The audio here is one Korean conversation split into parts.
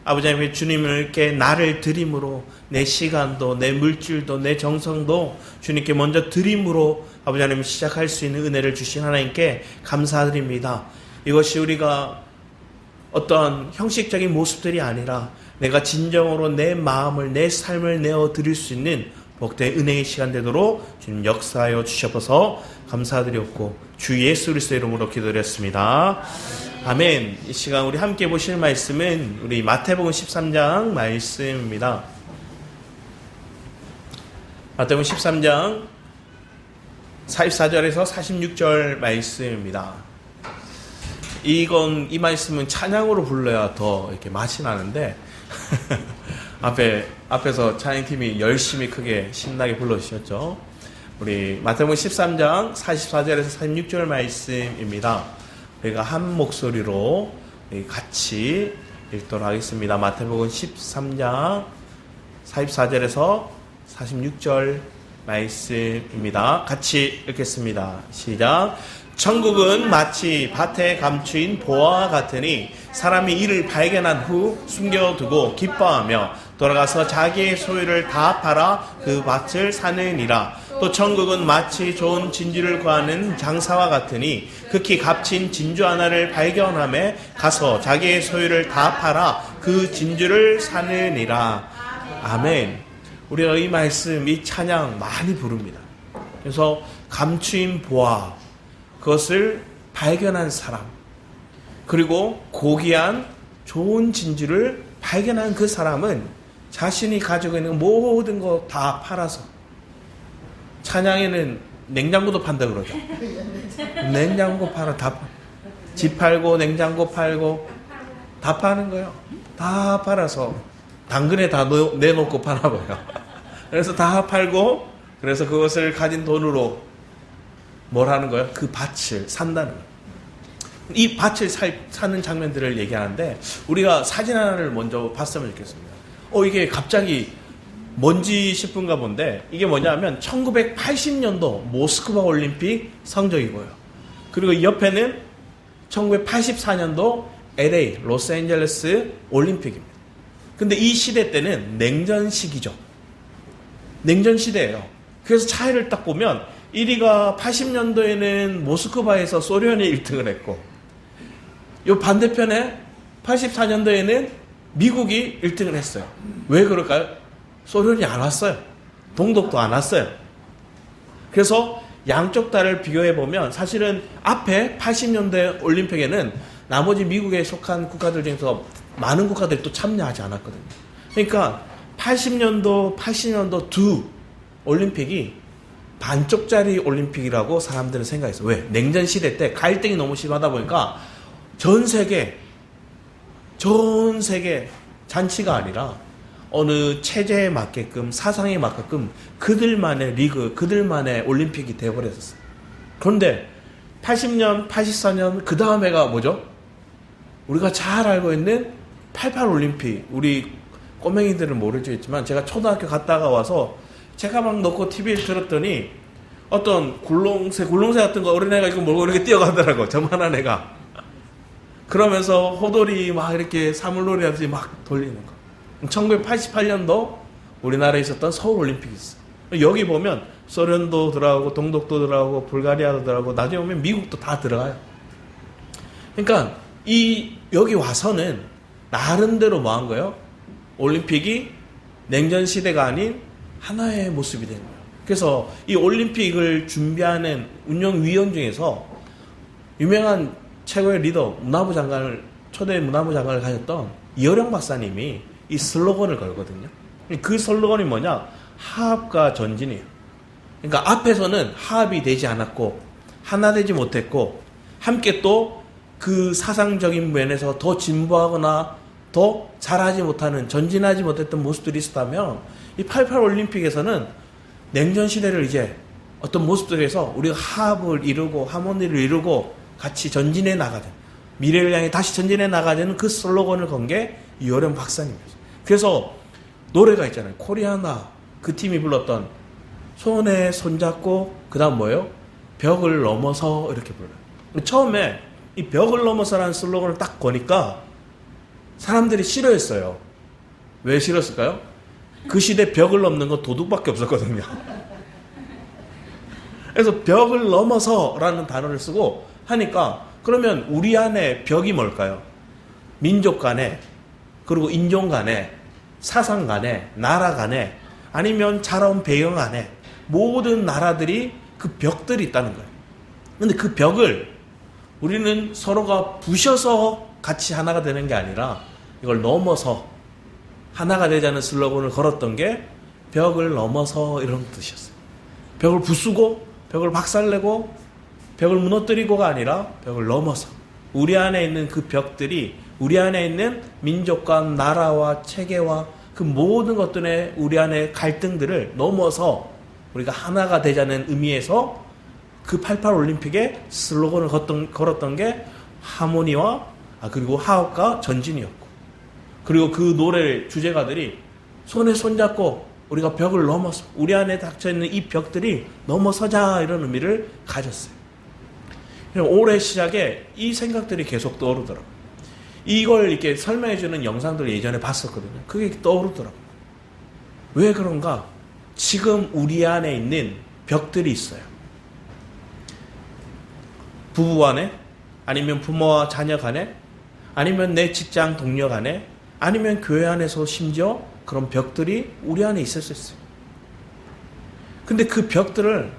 아버지 하나님, 주님께 나를 드림으로 내 시간도 내 물질도 내 정성도 주님께 먼저 드림으로 아버지 하나님 시작할 수 있는 은혜를 주신 하나님께 감사드립니다. 이것이 우리가 어떤 형식적인 모습들이 아니라 내가 진정으로 내 마음을 내 삶을 내어드릴 수 있는 복된 은혜의 시간 되도록 주님 역사하여 주셔서 감사드렸고 주 예수 그리스도의 이름으로 기도드렸습니다. 아멘. 이 시간 우리 함께 보실 말씀은 우리 마태복음 13장 말씀입니다. 마태복음 13장 44절에서 46절 말씀입니다. 이 말씀은 찬양으로 불러야 더 이렇게 맛이 나는데 앞에서 찬양팀이 열심히 크게 신나게 불러주셨죠. 우리 마태복음 13장 44절에서 46절 말씀입니다. 우리가 한 목소리로 같이 읽도록 하겠습니다. 마태복음 13장 44절에서 46절 말씀입니다. 같이 읽겠습니다. 시작. 천국은 마치 밭에 감추인 보화와 같으니 사람이 이를 발견한 후 숨겨두고 기뻐하며 돌아가서 자기의 소유를 다 팔아 그 밭을 사느니라. 또 천국은 마치 좋은 진주를 구하는 장사와 같으니 극히 값진 진주 하나를 발견하며 가서 자기의 소유를 다 팔아 그 진주를 사느니라. 아멘. 우리가 이 말씀, 이 찬양 많이 부릅니다. 그래서 감추인 보화, 그것을 발견한 사람, 그리고 고귀한 좋은 진주를 발견한 그 사람은 자신이 가지고 있는 모든 거 다 팔아서, 찬양에는 냉장고도 판다 그러죠. 냉장고 팔아, 다 팔아. 집 팔고 냉장고 팔고 다 파는 거예요. 다 팔아서 당근에 다 내놓고 파나 봐요. 그래서 다 팔고, 그래서 그것을 가진 돈으로 뭘 하는 거예요? 그 밭을 산다는 거예요. 이 밭을 사는 장면들을 얘기하는데 우리가 사진 하나를 먼저 봤으면 좋겠습니다. 이게 갑자기 뭔지 싶은가 본데 이게 뭐냐면 1980년도 모스크바 올림픽 성적이고요. 그리고 옆에는 1984년도 LA 로스앤젤레스 올림픽입니다. 근데 이 시대 때는 냉전 시기죠. 냉전 시대예요. 그래서 차이를 딱 보면 1위가 80년도에는 모스크바에서 소련이 1등을 했고, 요 반대편에 84년도에는 미국이 1등을 했어요. 왜 그럴까요? 소련이 안 왔어요. 동독도 안 왔어요. 그래서 양쪽 달을 비교해보면 사실은 앞에 80년대 올림픽에는 나머지 미국에 속한 국가들 중에서 많은 국가들이 또 참여하지 않았거든요. 그러니까 80년도 두 올림픽이 반쪽짜리 올림픽이라고 사람들은 생각했어요. 왜? 냉전 시대 때 갈등이 너무 심하다 보니까 전 세계 잔치가 아니라 어느 체제에 맞게끔, 사상에 맞게끔 그들만의 리그, 그들만의 올림픽이 되어버렸었어요. 그런데 80년, 84년 그 다음에가 뭐죠? 우리가 잘 알고 있는 88 올림픽. 우리 꼬맹이들은 모르겠지만 제가 초등학교 갔다가 와서 제가 막 넣고 TV를 들었더니 어떤 굴렁쇠 같은 거 어린애가 이거 몰고 이렇게 뛰어가더라고. 저만한 애가. 그러면서 호돌이 막 이렇게 사물놀이 하듯이 막 돌리는 거. 1988년도 우리나라에 있었던 서울올림픽이 있어. 여기 보면 소련도 들어가고 동독도 들어가고 불가리아도 들어가고 나중에 보면 미국도 다 들어가요. 그러니까 여기 와서는 나름대로 뭐 한 거예요? 올림픽이 냉전 시대가 아닌 하나의 모습이 된 거예요. 그래서 이 올림픽을 준비하는 운영위원 중에서 유명한 최고의 리더, 초대 문화부 장관을 가졌던 이어령 박사님이 이 슬로건을 걸거든요. 그 슬로건이 뭐냐? 화합과 전진이에요. 그러니까 앞에서는 화합이 되지 않았고, 하나 되지 못했고, 함께 또 그 사상적인 면에서 더 진보하거나 더 잘하지 못하는, 전진하지 못했던 모습들이 있었다면, 이 88 올림픽에서는 냉전 시대를 이제 어떤 모습들에서 우리가 화합을 이루고 하모니를 이루고 같이 전진해 나가자, 미래를 향해 다시 전진해 나가자는 그 슬로건을 건 게 이어령 박사님이었어요. 그래서 노래가 있잖아요. 코리아나, 그 팀이 불렀던 손에 손잡고 그 다음 뭐예요? 벽을 넘어서 이렇게 불러요. 처음에 이 벽을 넘어서라는 슬로건을 딱 거니까 사람들이 싫어했어요. 왜 싫었을까요? 그 시대 벽을 넘는 건 도둑밖에 없었거든요. 그래서 벽을 넘어서라는 단어를 쓰고 하니까 그러면 우리 안에 벽이 뭘까요? 민족 간에, 그리고 인종 간에, 사상 간에, 나라 간에, 아니면 자라온 배경 안에 모든 나라들이 그 벽들이 있다는 거예요. 근데 그 벽을 우리는 서로가 부셔서 같이 하나가 되는 게 아니라 이걸 넘어서 하나가 되자는 슬로건을 걸었던 게 벽을 넘어서 이런 뜻이었어요. 벽을 부수고 벽을 박살내고 벽을 무너뜨리고가 아니라 벽을 넘어서 우리 안에 있는 그 벽들이 우리 안에 있는 민족과 나라와 체계와 그 모든 것들의 우리 안에 갈등들을 넘어서 우리가 하나가 되자는 의미에서 그 88 올림픽의 슬로건을 걸었던 게 하모니와 그리고 화합과 전진이었고, 그리고 그 노래 주제가들이 손에 손잡고 우리가 벽을 넘어서 우리 안에 닥쳐있는 이 벽들이 넘어서자 이런 의미를 가졌어요. 올해 시작에 이 생각들이 계속 떠오르더라고요. 이걸 이렇게 설명해주는 영상들을 예전에 봤었거든요. 그게 떠오르더라고요. 왜 그런가? 지금 우리 안에 있는 벽들이 있어요. 부부 간에, 아니면 부모와 자녀 간에, 아니면 내 직장 동료 간에, 아니면 교회 안에서 심지어 그런 벽들이 우리 안에 있을 수 있어요. 근데 그 벽들을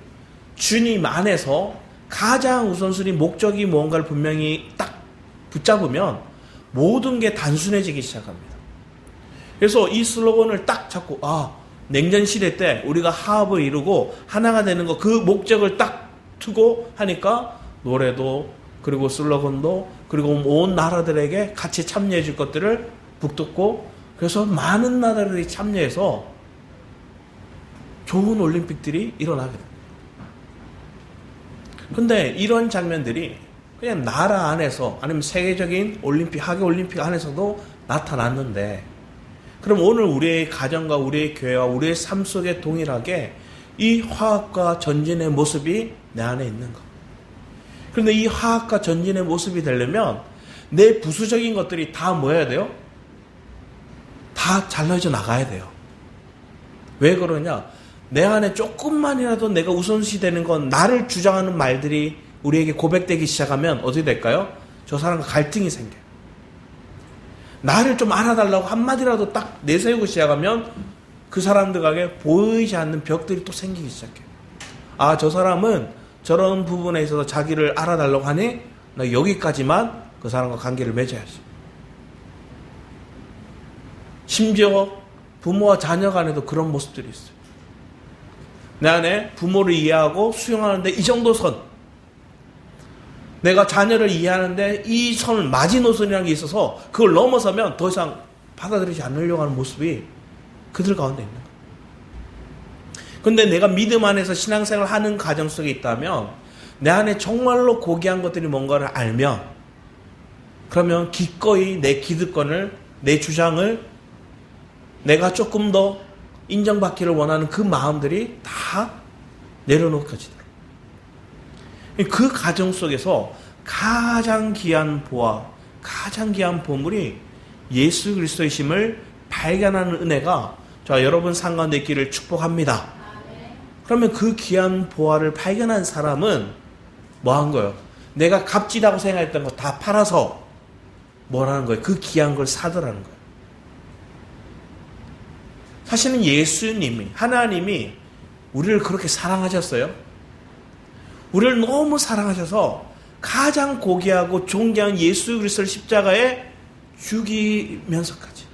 주님 안에서 가장 우선순위 목적이 무언가를 분명히 딱 붙잡으면 모든 게 단순해지기 시작합니다. 그래서 이 슬로건을 딱 잡고 냉전 시대 때 우리가 화합을 이루고 하나가 되는 거 그 목적을 딱 두고 하니까 노래도 그리고 슬로건도 그리고 온 나라들에게 같이 참여해 줄 것들을 북돋고 그래서 많은 나라들이 참여해서 좋은 올림픽들이 일어나게 됩니다. 근데 이런 장면들이 그냥 나라 안에서 아니면 세계적인 올림픽, 하계 올림픽 안에서도 나타났는데 그럼 오늘 우리의 가정과 우리의 교회와 우리의 삶 속에 동일하게 이 화합과 전진의 모습이 내 안에 있는 것. 그런데 이 화합과 전진의 모습이 되려면 내 부수적인 것들이 다 뭐 해야 돼요? 다 잘라져 나가야 돼요. 왜 그러냐? 내 안에 조금만이라도 내가 우선시 되는 건 나를 주장하는 말들이 우리에게 고백되기 시작하면 어떻게 될까요? 저 사람과 갈등이 생겨요. 나를 좀 알아달라고 한마디라도 딱 내세우고 시작하면 그 사람들에게 보이지 않는 벽들이 또 생기기 시작해요. 저 사람은 저런 부분에 있어서 자기를 알아달라고 하니 나 여기까지만 그 사람과 관계를 맺어야지. 심지어 부모와 자녀 간에도 그런 모습들이 있어요. 내 안에 부모를 이해하고 수용하는데 이 정도 선, 내가 자녀를 이해하는데 이 선을 마지노선이라는 게 있어서 그걸 넘어서면 더 이상 받아들이지 않으려고 하는 모습이 그들 가운데 있는 거예요. 그런데 내가 믿음 안에서 신앙생활을 하는 과정 속에 있다면 내 안에 정말로 고귀한 것들이 뭔가를 알면 그러면 기꺼이 내 기득권을, 내 주장을 내가 조금 더 인정받기를 원하는 그 마음들이 다 내려놓혀지더라고요. 그 과정 속에서 가장 귀한 보화, 가장 귀한 보물이 예수 그리스도의 심을 발견하는 은혜가 여러분 삶 가운데 있기를 축복합니다. 그러면 그 귀한 보화를 발견한 사람은 뭐 한 거예요? 내가 값지다고 생각했던 거 다 팔아서 뭐라는 거예요? 그 귀한 걸 사더라는 거예요. 사실은 예수님이, 하나님이 우리를 그렇게 사랑하셨어요. 우리를 너무 사랑하셔서 가장 고귀하고 존귀한 예수 그리스도를 십자가에 죽이면서까지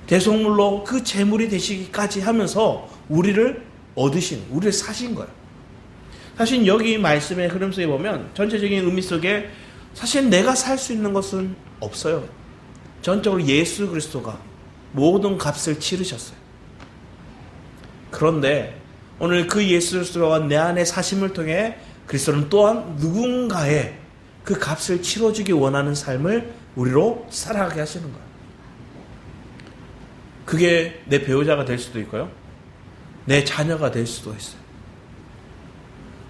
대속물로 그 제물이 되시기까지 하면서 우리를 얻으신, 우리를 사신 거예요. 사실 여기 말씀의 흐름 속에 보면 전체적인 의미 속에 사실 내가 살 수 있는 것은 없어요. 전적으로 예수 그리스도가 모든 값을 치르셨어요. 그런데 오늘 그 예수 그리스도가 내 안에 사심을 통해 그리스도는 또한 누군가의 그 값을 치러주기 원하는 삶을 우리로 살아가게 하시는 거예요. 그게 내 배우자가 될 수도 있고요. 내 자녀가 될 수도 있어요.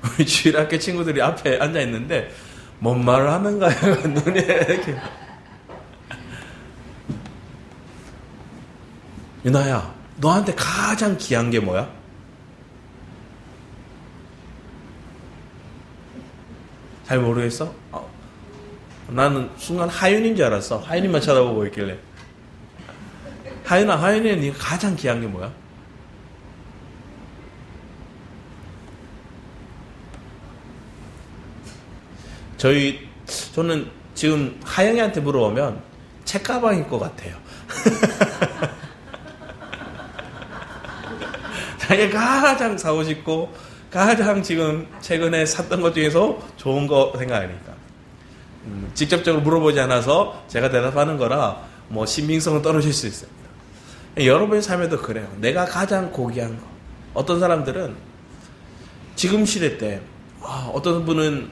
우리 주일학교 친구들이 앞에 앉아있는데 뭔 말을 하는가요? 눈에 이렇게 유나야, 너한테 가장 귀한 게 뭐야? 잘 모르겠어? 나는 순간 하윤인 줄 알았어. 하윤이만 쳐다보고 있길래. 하윤이는 네가 가장 귀한 게 뭐야? 저는 지금 하영이한테 물어보면 책가방일 것 같아요. 자기가 가장 사고 싶고 가장 지금 최근에 샀던 것 중에서 좋은 거 생각하니까 직접적으로 물어보지 않아서 제가 대답하는 거라 뭐 신빙성은 떨어질 수 있습니다. 여러분의 삶에도 그래요. 내가 가장 고귀한 거. 어떤 사람들은 지금 시대 때 어떤 분은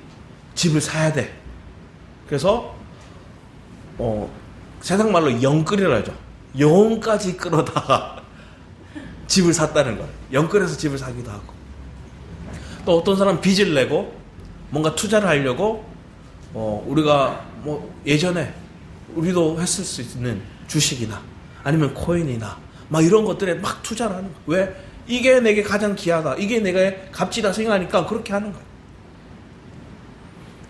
집을 사야 돼. 그래서 세상 말로 영끌이라죠. 영혼까지 끌어다가 집을 샀다는 거예요. 영끌에서 집을 사기도 하고. 또 어떤 사람은 빚을 내고 뭔가 투자를 하려고 우리가 예전에 우리도 했을 수 있는 주식이나 아니면 코인이나 막 이런 것들에 막 투자를 하는 거예요. 왜? 이게 내게 가장 귀하다. 이게 내가 값지다 생각하니까 그렇게 하는 거예요.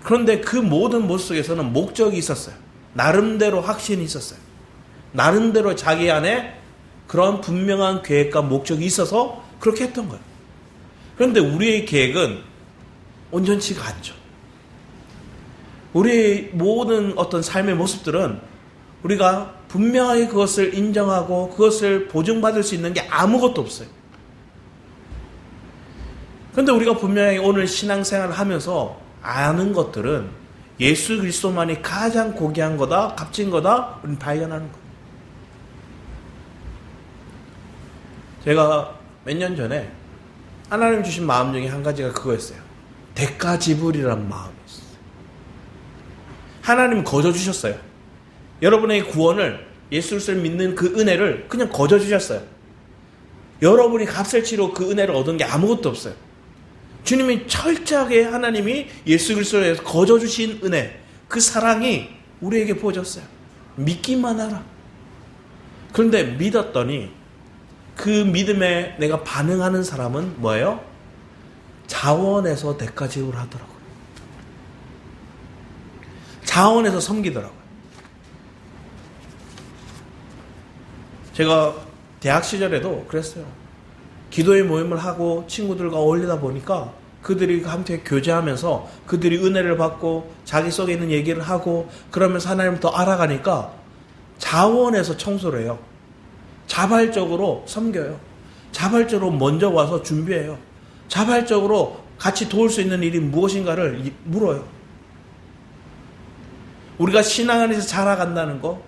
그런데 그 모든 모습 속에서는 목적이 있었어요. 나름대로 확신이 있었어요. 나름대로 자기 안에 그런 분명한 계획과 목적이 있어서 그렇게 했던 거예요. 그런데 우리의 계획은 온전치가 않죠. 우리의 모든 어떤 삶의 모습들은 우리가 분명하게 그것을 인정하고 그것을 보증받을 수 있는 게 아무것도 없어요. 그런데 우리가 분명히 오늘 신앙생활을 하면서 아는 것들은 예수 그리스도만이 가장 고귀한 거다, 값진 거다, 우리는 발견하는 거예요. 제가 몇 년 전에 하나님 주신 마음 중에 한 가지가 그거였어요. 대가 지불이라는 마음이었어요. 하나님 거저 주셨어요. 여러분의 구원을, 예수 그리스도를 믿는 그 은혜를 그냥 거저 주셨어요. 여러분이 값을 치러 그 은혜를 얻은 게 아무것도 없어요. 주님이 철저하게 하나님이 예수 그리스도에 대해서 거저 주신 은혜, 그 사랑이 우리에게 부어졌어요. 믿기만 하라. 그런데 믿었더니 그 믿음에 내가 반응하는 사람은 뭐예요? 자원에서 대가 지불하더라고요. 자원에서 섬기더라고요. 제가 대학 시절에도 그랬어요. 기도의 모임을 하고 친구들과 어울리다 보니까 그들이 함께 교제하면서 그들이 은혜를 받고 자기 속에 있는 얘기를 하고 그러면서 하나님을 더 알아가니까 자원에서 청소를 해요. 자발적으로 섬겨요. 자발적으로 먼저 와서 준비해요. 자발적으로 같이 도울 수 있는 일이 무엇인가를 물어요. 우리가 신앙 안에서 자라간다는 거,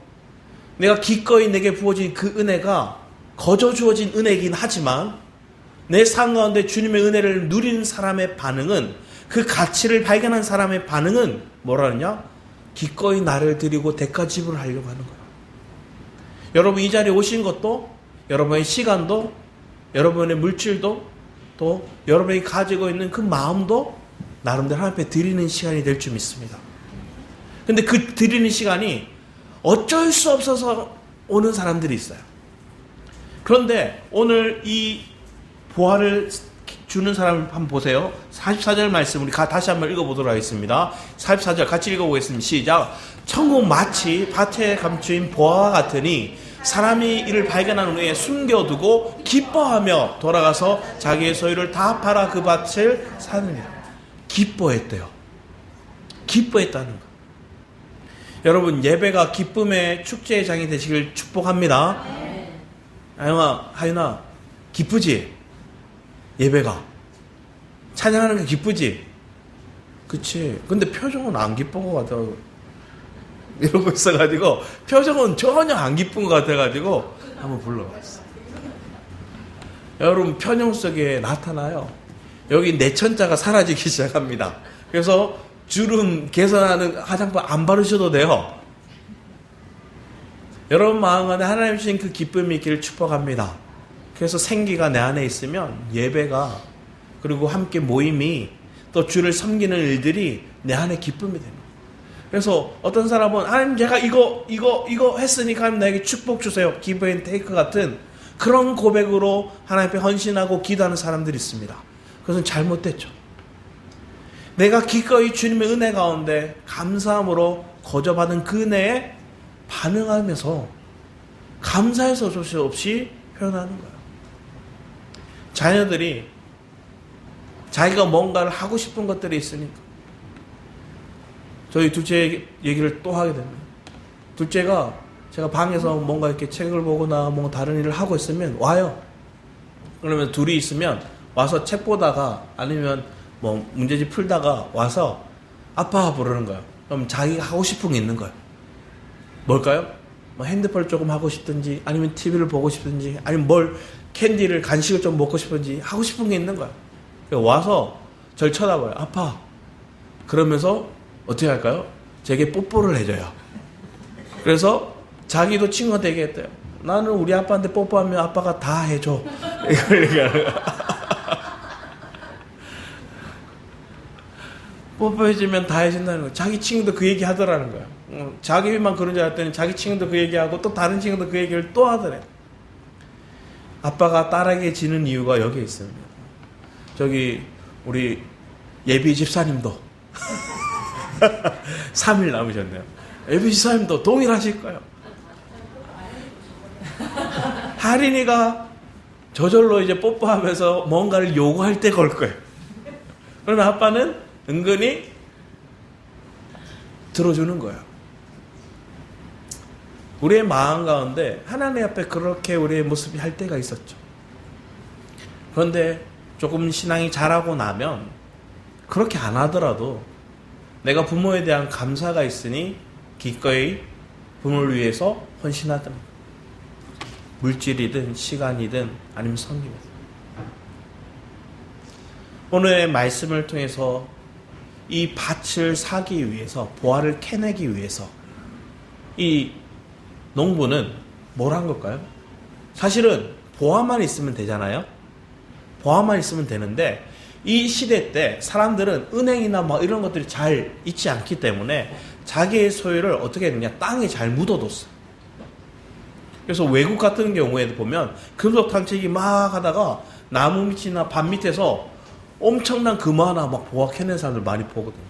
내가 기꺼이 내게 부어진 그 은혜가 거저 주어진 은혜이긴 하지만 내 삶 가운데 주님의 은혜를 누리는 사람의 반응은, 그 가치를 발견한 사람의 반응은 뭐라느냐? 기꺼이 나를 드리고 대가 지불을 하려고 하는 거예요. 여러분 이 자리에 오신 것도, 여러분의 시간도, 여러분의 물질도, 또 여러분이 가지고 있는 그 마음도 나름대로 하나님 앞에 드리는 시간이 될 줄 믿습니다. 근데 그 드리는 시간이 어쩔 수 없어서 오는 사람들이 있어요. 그런데 오늘 이 보화를 주는 사람을 한번 보세요. 44절 말씀 우리 다시 한번 읽어보도록 하겠습니다. 44절 같이 읽어보겠습니다. 시작. 천국 마치 밭에 감추인 보화와 같으니 사람이 이를 발견한 후에 숨겨두고 기뻐하며 돌아가서 자기의 소유를 다 팔아 그 밭을 사느니라. 기뻐했대요. 기뻐했다는 거. 여러분 예배가 기쁨의 축제의 장이 되시길 축복합니다. 하윤아 기쁘지? 예배가 찬양하는 게 기쁘지? 그치? 근데 표정은 안 기쁜 것 같아요. 이러고 있어가지고 표정은 전혀 안 기쁜 것 같아가지고 한번 불러봤어. 여러분 표정 속에 나타나요. 여기 내천자가 사라지기 시작합니다. 그래서 주름 개선하는 화장품 안 바르셔도 돼요. 여러분 마음 안에 하나님 주신 그 기쁨이 있기를 축복합니다. 그래서 생기가 내 안에 있으면 예배가, 그리고 함께 모임이, 또 주를 섬기는 일들이 내 안에 기쁨이 됩니다. 그래서 어떤 사람은 하나님 제가 이거 했으니까 하나님 나에게 축복 주세요. 기브 앤 테이크 같은 그런 고백으로 하나님 앞에 헌신하고 기도하는 사람들이 있습니다. 그것은 잘못됐죠. 내가 기꺼이 주님의 은혜 가운데 감사함으로 거저받은 그 은혜에 반응하면서 감사해서 어쩔 수 없이 표현하는 거예요. 자녀들이 자기가 뭔가를 하고 싶은 것들이 있으니까 저희 둘째 얘기를 또 하게 됩니다. 둘째가 제가 방에서 뭔가 이렇게 책을 보거나 뭔가 다른 일을 하고 있으면 와요. 그러면 둘이 있으면 와서 책 보다가 아니면 뭐 문제집 풀다가 와서 아빠 부르는 거예요. 그럼 자기가 하고 싶은 게 있는 거예요. 뭘까요? 뭐 핸드폰 조금 하고 싶든지 아니면 TV를 보고 싶든지 아니면 뭘 캔디를 간식을 좀 먹고 싶은지 하고 싶은 게 있는 거예요. 와서 절 쳐다봐요. 아빠. 그러면서 어떻게 할까요? 제게 뽀뽀를 해줘요. 그래서 자기도 친구가 되겠대요. 나는 우리 아빠한테 뽀뽀하면 아빠가 다 해줘. 이걸 얘기하는 거야. 뽀뽀해주면 다 해준다는 거야. 자기 친구도 그 얘기 하더라는 거야. 자기만 그런 줄 알았더니 자기 친구도 그 얘기하고 또 다른 친구도 그 얘기를 또 하더래. 아빠가 딸에게 지는 이유가 여기에 있습니다. 저기 우리 예비 집사님도 3일 남으셨네요. 예비 집사님도 동일하실 거예요. 하린이가 저절로 이제 뽀뽀하면서 뭔가를 요구할 때 걸 거예요. 그러나 아빠는 은근히 들어주는 거예요. 우리의 마음 가운데 하나님 앞에 그렇게 우리의 모습이 할 때가 있었죠. 그런데 조금 신앙이 자라고 나면 그렇게 안 하더라도 내가 부모에 대한 감사가 있으니 기꺼이 부모를 위해서 헌신하든 물질이든 시간이든 아니면 성기든 오늘의 말씀을 통해서 이 밭을 사기 위해서 보화를 캐내기 위해서 이 농부는 뭘 한 걸까요? 사실은 보화만 있으면 되잖아요. 보화만 있으면 되는데 이 시대 때 사람들은 은행이나 뭐 이런 것들이 잘 있지 않기 때문에 자기의 소유를 어떻게 했느냐, 땅에 잘 묻어뒀어요. 그래서 외국 같은 경우에도 보면 금속 탐지기 막 하다가 나무 밑이나 밭 밑에서 엄청난 금화 하나 막 보화 캐낸 사람들 많이 보거든요.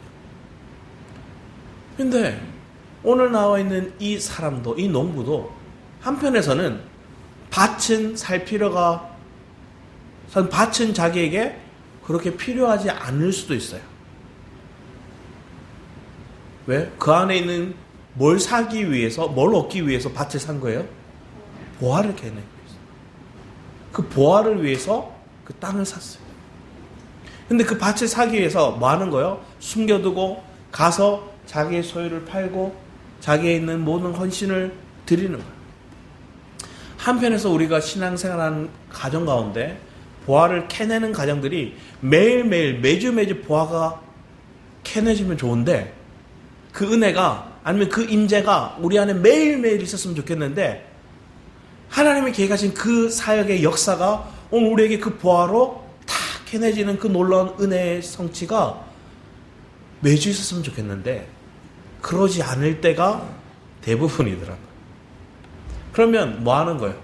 근데 오늘 나와 있는 이 사람도, 이 농부도 한편에서는 밭은 살 필요가, 밭은 자기에게 그렇게 필요하지 않을 수도 있어요. 왜? 그 안에 있는 뭘 사기 위해서, 뭘 얻기 위해서 밭을 산 거예요? 보화를 캐내기 위해서. 그 보화를 위해서 그 땅을 샀어요. 근데 그 밭을 사기 위해서 뭐 하는 거예요? 숨겨두고 가서 자기의 소유를 팔고 자기에 있는 모든 헌신을 드리는 거예요. 한편에서 우리가 신앙생활하는 가정 가운데 보화를 캐내는 가정들이 매일매일 매주 보화가 캐내지면 좋은데 그 은혜가 아니면 그 임재가 우리 안에 매일매일 있었으면 좋겠는데 하나님의 계획하신 그 사역의 역사가 오늘 우리에게 그 보화로 다 캐내지는 그 놀라운 은혜의 성취가 매주 있었으면 좋겠는데 그러지 않을 때가 대부분이더라고요. 그러면 뭐 하는 거예요?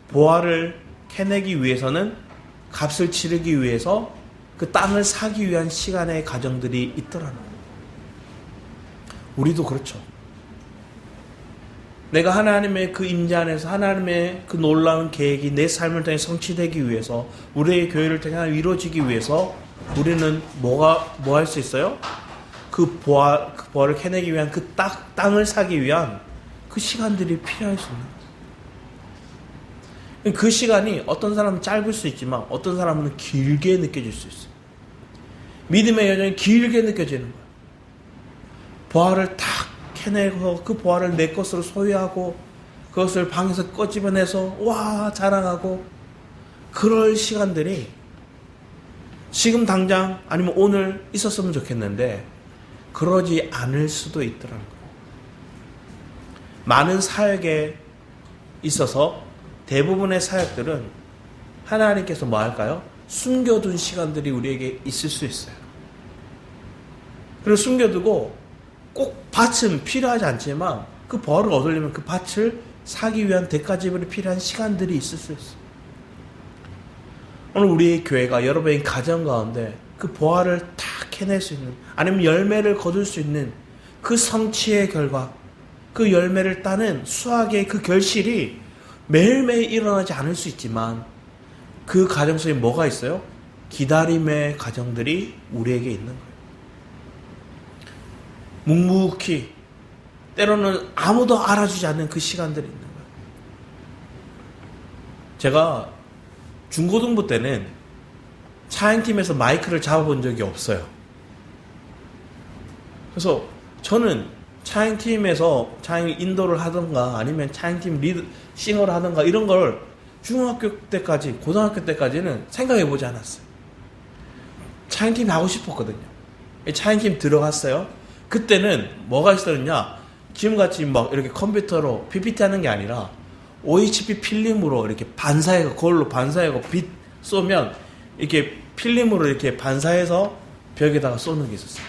보화를 캐내기 위해서는 값을 치르기 위해서 그 땅을 사기 위한 시간의 가정들이 있더라는 거예요. 우리도 그렇죠. 내가 하나님의 그 임재 안에서 하나님의 그 놀라운 계획이 내 삶을 통해 성취되기 위해서 우리의 교회를 통해 이루어지기 위해서 우리는 뭐 할 수 있어요? 그 보화를 캐내기 위한 그 땅을 사기 위한 그 시간들이 필요할 수 있는 거예요. 그 시간이 어떤 사람은 짧을 수 있지만 어떤 사람은 길게 느껴질 수 있어요. 믿음의 여정이 길게 느껴지는 거예요. 보화를 탁 캐내고 그 보화를 내 것으로 소유하고 그것을 방에서 꺼집어내서 와 자랑하고 그럴 시간들이 지금 당장 아니면 오늘 있었으면 좋겠는데 그러지 않을 수도 있더라고요. 많은 사역에 있어서 대부분의 사역들은 하나님께서 뭐 할까요? 숨겨둔 시간들이 우리에게 있을 수 있어요. 그리고 숨겨두고 꼭 밭은 필요하지 않지만 그 벌을 얻으려면 그 밭을 사기 위한 대가 지불이 필요한 시간들이 있을 수 있어요. 오늘 우리 교회가 여러분의 가정 가운데 그 보화를 다 캐낼 수 있는, 아니면 열매를 거둘 수 있는 그 성취의 결과, 그 열매를 따는 수확의 그 결실이 매일매일 일어나지 않을 수 있지만 그 가정 속에 뭐가 있어요? 기다림의 가정들이 우리에게 있는 거예요. 묵묵히, 때로는 아무도 알아주지 않는 그 시간들이 있는 거예요. 제가 중고등부 때는 차행팀에서 마이크를 잡아본 적이 없어요. 그래서 저는 차행팀에서 차행 인도를 하던가 아니면 차행팀 리드 싱어를 하던가 이런 걸 중학교 때까지, 고등학교 때까지는 생각해 보지 않았어요. 차행팀 하고 싶었거든요. 차행팀 들어갔어요. 그때는 뭐가 있었냐, 지금같이 막 이렇게 컴퓨터로 PPT 하는 게 아니라 OHP 필름으로 이렇게 반사해서, 그걸로 반사하고 빛 쏘면 이렇게 필름으로 이렇게 반사해서 벽에다가 쏘는 게 있었어요.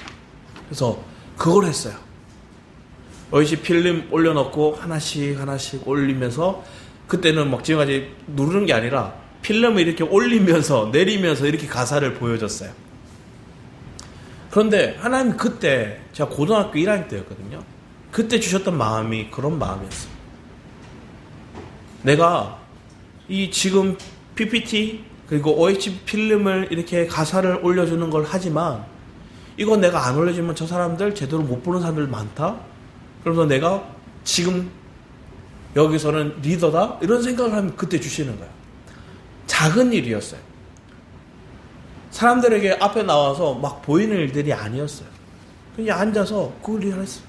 그래서 그걸 했어요. OHP 필름 올려놓고 하나씩 올리면서, 그때는 막 지금까지 누르는 게 아니라 필름을 이렇게 올리면서 내리면서 이렇게 가사를 보여줬어요. 그런데 하나님, 그때 제가 고등학교 1학년 때였거든요. 그때 주셨던 마음이 그런 마음이었어요. 내가 이 지금 PPT 그리고 OHP 필름을 이렇게 가사를 올려주는 걸 하지만 이거 내가 안 올려주면 저 사람들 제대로 못 보는 사람들 많다? 그래서 내가 지금 여기서는 리더다? 이런 생각을 하면 그때 주시는 거예요. 작은 일이었어요. 사람들에게 앞에 나와서 막 보이는 일들이 아니었어요. 그냥 앉아서 그걸 일을 했어요.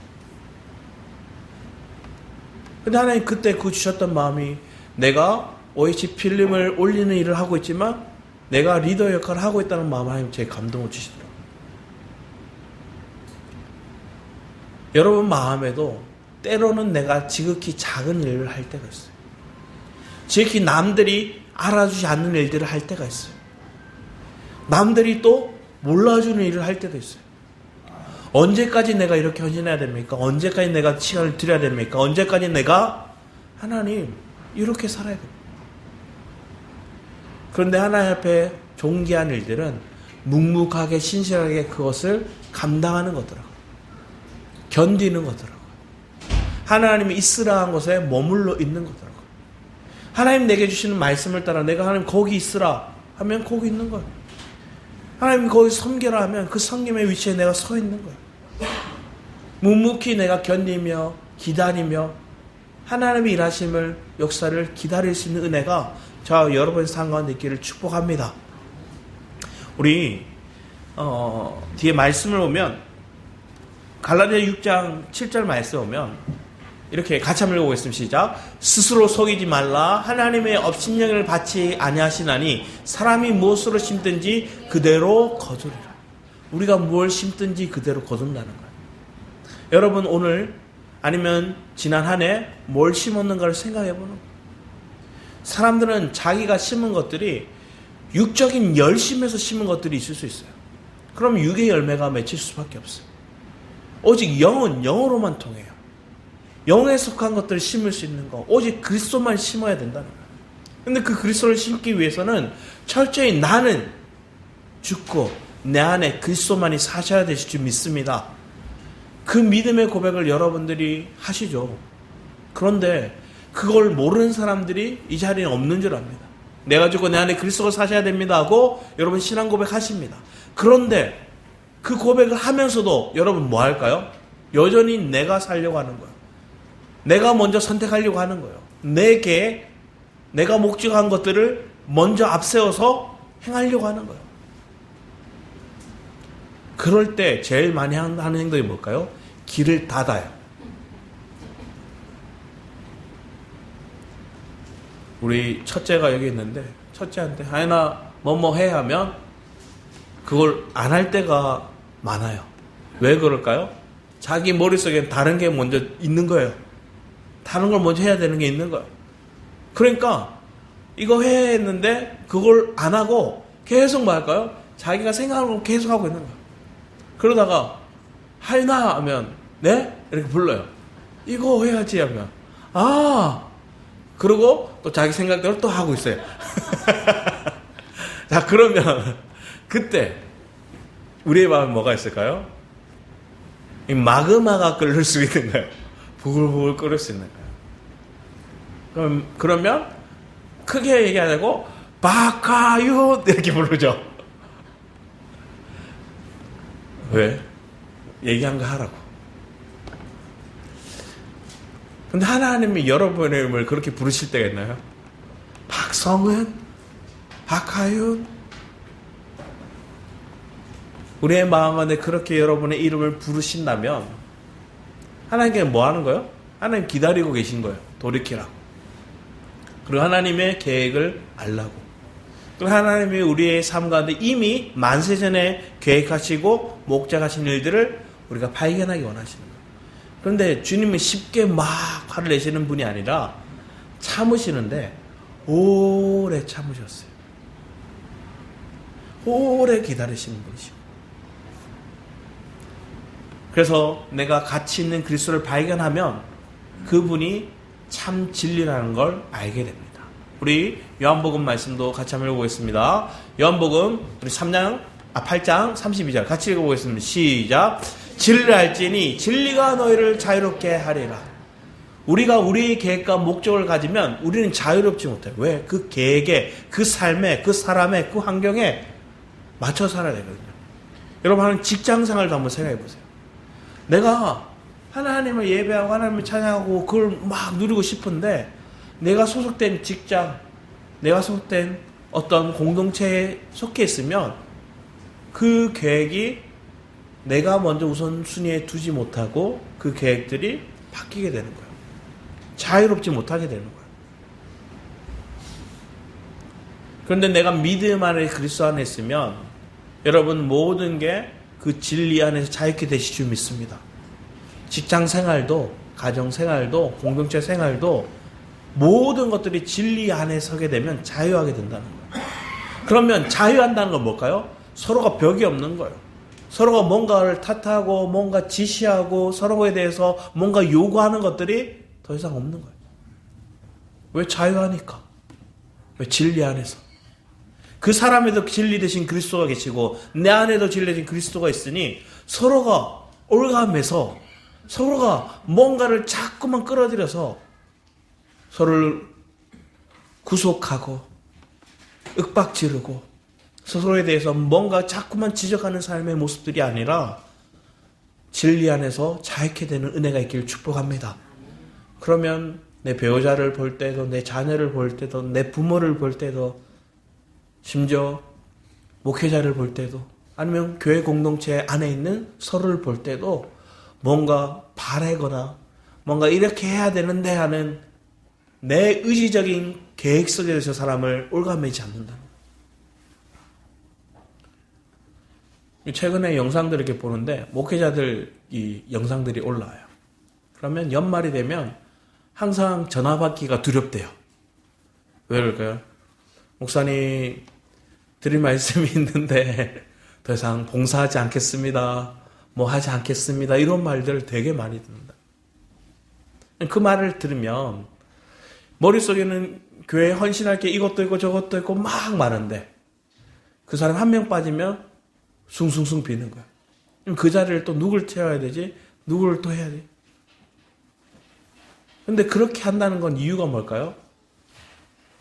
근데 하나님 그때 그 주셨던 마음이, 내가 OH 필름을 올리는 일을 하고 있지만 내가 리더 역할을 하고 있다는 마음을 하나님 제 감동을 주시더라고요. 여러분 마음에도 때로는 내가 지극히 작은 일을 할 때가 있어요. 지극히 남들이 알아주지 않는 일들을 할 때가 있어요. 남들이 또 몰라주는 일을 할 때도 있어요. 언제까지 내가 이렇게 헌신해야 됩니까? 언제까지 내가 시간을 드려야 됩니까? 언제까지 내가, 하나님, 이렇게 살아야 됩니다. 그런데 하나님 앞에 존귀한 일들은 묵묵하게 신실하게 그것을 감당하는 거더라고요. 견디는 거더라고요. 하나님이 있으라 한 곳에 머물러 있는 거더라고요. 하나님 내게 주시는 말씀을 따라 내가 하나님 거기 있으라 하면 거기 있는 거예요. 하나님 거기 섬겨라 하면 그 섬김의 위치에 내가 서 있는 거예요. 묵묵히 내가 견디며 기다리며 하나님의 일하심을, 역사를 기다릴 수 있는 은혜가 저 여러분의 삶 가운데 있기를 축복합니다. 우리 뒤에 말씀을 보면 갈라디아 6장 7절 말씀 보면 이렇게 같이 한번 읽어보겠습니다. 시작. 스스로 속이지 말라. 하나님의 업신여기를 받지 아니하시나니 사람이 무엇으로 심든지 그대로 거두리라. 우리가 무엇을 심든지 그대로 거둔다는 거예요. 여러분 오늘 아니면 지난 한 해 뭘 심었는가를 생각해 보는 거예요. 사람들은 자기가 심은 것들이 육적인 열심에서 심은 것들이 있을 수 있어요. 그럼 육의 열매가 맺힐 수밖에 없어요. 오직 영은 영으로만 통해요. 영에 속한 것들을 심을 수 있는 거, 오직 그리스도만 심어야 된다는 거예요. 근데 그 그리스도를 심기 위해서는 철저히 나는 죽고 내 안에 그리스도만이 사셔야 되실 줄 믿습니다. 그 믿음의 고백을 여러분들이 하시죠. 그런데 그걸 모르는 사람들이 이 자리에 없는 줄 압니다. 내가 죽고 내 안에 그리스도가 사셔야 됩니다 하고 여러분 신앙 고백하십니다. 그런데 그 고백을 하면서도 여러분 뭐 할까요? 여전히 내가 살려고 하는 거예요. 내가 먼저 선택하려고 하는 거예요. 내가 목적한 것들을 먼저 앞세워서 행하려고 하는 거예요. 그럴 때 제일 많이 하는 행동이 뭘까요? 길을 닫아요. 우리 첫째가 여기 있는데 첫째한테 하연아 뭐뭐 해 하면 그걸 안 할 때가 많아요. 왜 그럴까요? 자기 머릿속에 다른 게 먼저 있는 거예요. 다른 걸 먼저 해야 되는 게 있는 거예요. 그러니까 이거 해 했는데 그걸 안 하고 계속 뭐 할까요? 자기가 생각하는 걸 계속 하고 있는 거예요. 그러다가 하연아 하면 네? 이렇게 불러요. 이거 해야지 하면 그러고 또 자기 생각대로 또 하고 있어요. 자, 그러면 그때 우리의 마음에 뭐가 있을까요? 이 마그마가 끓을 수 있는 거예요. 부글부글 끓을 수 있는 거예요. 그러면 크게 얘기 안 하고 바카유 이렇게 부르죠. 왜? 얘기한 거 하라고. 근데 하나님이 여러분의 이름을 그렇게 부르실 때가 있나요? 박성은, 박하윤. 우리의 마음 안에 그렇게 여러분의 이름을 부르신다면 하나님께 뭐 하는 거예요? 하나님 기다리고 계신 거예요. 돌이키라고. 그리고 하나님의 계획을 알라고. 그리고 하나님이 우리의 삶 가운데 이미 만세 전에 계획하시고 목적하신 일들을 우리가 발견하기 원하시는 거예요. 그런데 주님은 쉽게 막 화를 내시는 분이 아니라 참으시는데 오래 참으셨어요. 오래 기다리시는 분이시고. 그래서 내가 가치 있는 그리스도를 발견하면 그분이 참 진리라는 걸 알게 됩니다. 우리 요한복음 말씀도 같이 한번 읽어보겠습니다. 요한복음 우리 8장 32절 같이 읽어보겠습니다. 시작. 진리를 알지니 진리가 너희를 자유롭게 하리라. 우리가 우리의 계획과 목적을 가지면 우리는 자유롭지 못해요. 왜? 그 계획에, 그 삶에, 그 사람의, 그 환경에 맞춰 살아야 되거든요. 여러분 하는 직장생활도 한번 생각해 보세요. 내가 하나님을 예배하고 하나님을 찬양하고 그걸 막 누리고 싶은데 내가 소속된 직장, 내가 소속된 어떤 공동체에 속해 있으면 그 계획이 내가 먼저 우선순위에 두지 못하고 그 계획들이 바뀌게 되는 거예요. 자유롭지 못하게 되는 거예요. 그런데 내가 믿음 안에 그리스도 안에 있으면 여러분 모든 게 그 진리 안에서 자유케 되실 줄 믿습니다. 직장 생활도, 가정 생활도, 공동체 생활도 모든 것들이 진리 안에 서게 되면 자유하게 된다는 거예요. 그러면 자유한다는 건 뭘까요? 서로가 벽이 없는 거예요. 서로가 뭔가를 탓하고 뭔가 지시하고 서로에 대해서 뭔가 요구하는 것들이 더 이상 없는 거예요. 왜? 자유하니까. 왜? 진리 안에서. 그 사람에도 진리 되신 그리스도가 계시고 내 안에도 진리 되신 그리스도가 있으니 서로가 올가매서 서로가 뭔가를 자꾸만 끌어들여서 서로를 구속하고 윽박지르고 서로에 대해서 뭔가 자꾸만 지적하는 삶의 모습들이 아니라 진리 안에서 자유케 되는 은혜가 있기를 축복합니다. 그러면 내 배우자를 볼 때도, 내 자녀를 볼 때도, 내 부모를 볼 때도, 심지어 목회자를 볼 때도, 아니면 교회 공동체 안에 있는 서로를 볼 때도 뭔가 바라거나 뭔가 이렇게 해야 되는데 하는 내 의지적인 계획 속에 저 사람을 올가매지 않는다. 최근에 영상들 이렇게 보는데 목회자들 이 영상들이 올라와요. 그러면 연말이 되면 항상 전화 받기가 두렵대요. 왜 그럴까요? 목사님 드릴 말씀이 있는데 더 이상 봉사하지 않겠습니다. 뭐 하지 않겠습니다. 이런 말들을 되게 많이 듣는다. 그 말을 들으면 머릿속에는 교회에 헌신할 게 이것도 있고 저것도 있고 막 많은데 그 사람 한 명 빠지면 숭숭숭 비는 거야. 그럼 그 자리를 또 누굴 채워야 되지? 누구를 또 해야 돼? 근데 그렇게 한다는 건 이유가 뭘까요?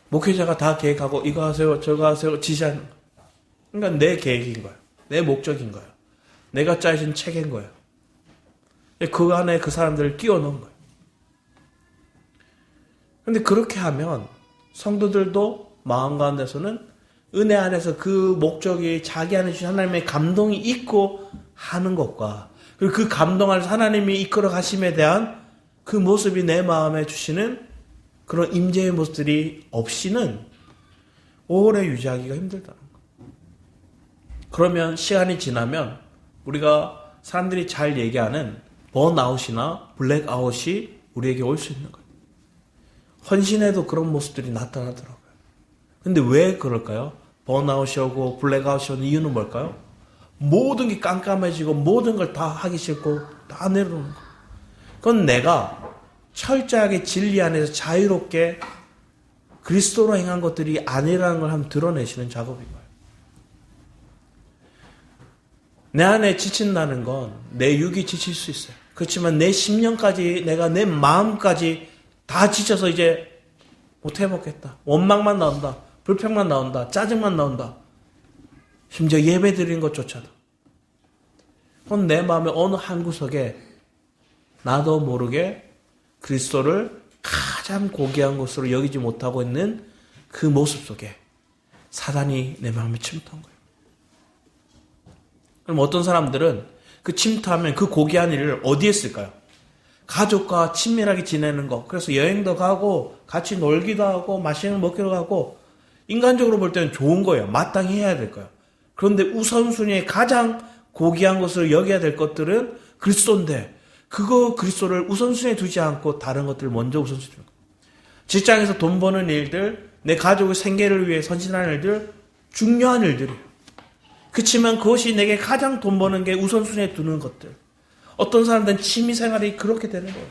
목회자가 다 계획하고 이거 하세요 저거 하세요 지시하는 거예요. 그러니까 내 계획인 거예요. 내 목적인 거예요. 내가 짜신 책인 거예요. 그 안에 그 사람들을 끼워 넣은 거예요. 근데 그렇게 하면 성도들도 마음 가운데서는 은혜 안에서 그 목적이 자기 안에 주신 하나님의 감동이 있고 하는 것과 그리고 그 감동 안에서 하나님이 이끌어 가심에 대한 그 모습이 내 마음에 주시는 그런 임재의 모습들이 없이는 오래 유지하기가 힘들다는 거예요. 그러면 시간이 지나면 우리가 사람들이 잘 얘기하는 번아웃이나 블랙아웃이 우리에게 올 수 있는 거예요. 헌신에도 그런 모습들이 나타나더라고요. 근데 왜 그럴까요? 번아웃이 오고 블랙아웃이 오는 이유는 뭘까요? 모든 게 깜깜해지고 모든 걸 다 하기 싫고 다 내려놓는 거예요. 그건 내가 철저하게 진리 안에서 자유롭게 그리스도로 행한 것들이 아니라는 걸 한번 드러내시는 작업인 거예요. 내 안에 지친다는 건 내 육이 지칠 수 있어요. 그렇지만 내 심령까지, 내가 내 마음까지 다 지쳐서 이제 못 해먹겠다. 원망만 나온다. 불평만 나온다. 짜증만 나온다. 심지어 예배 드리는 것조차도. 그건 내 마음의 어느 한 구석에 나도 모르게 그리스도를 가장 고귀한 것으로 여기지 못하고 있는 그 모습 속에 사단이 내 마음에 침투한 거예요. 그럼 어떤 사람들은 그 침투하면 그 고귀한 일을 어디에 쓸까요? 가족과 친밀하게 지내는 거. 그래서 여행도 가고 같이 놀기도 하고 맛있는 거 먹기도 가고 인간적으로 볼 때는 좋은 거예요. 마땅히 해야 될 거예요. 그런데 우선순위에 가장 고귀한 것을 여겨야 될 것들은 그리스도인데 그리스도를 우선순위에 두지 않고 다른 것들을 먼저 우선순위에 두는 거예요. 직장에서 돈 버는 일들, 내 가족의 생계를 위해 선신하는 일들, 중요한 일들이에요. 그렇지만 그것이 내게 가장 돈 버는 게 우선순위에 두는 것들. 어떤 사람들은 취미생활이 그렇게 되는 거예요.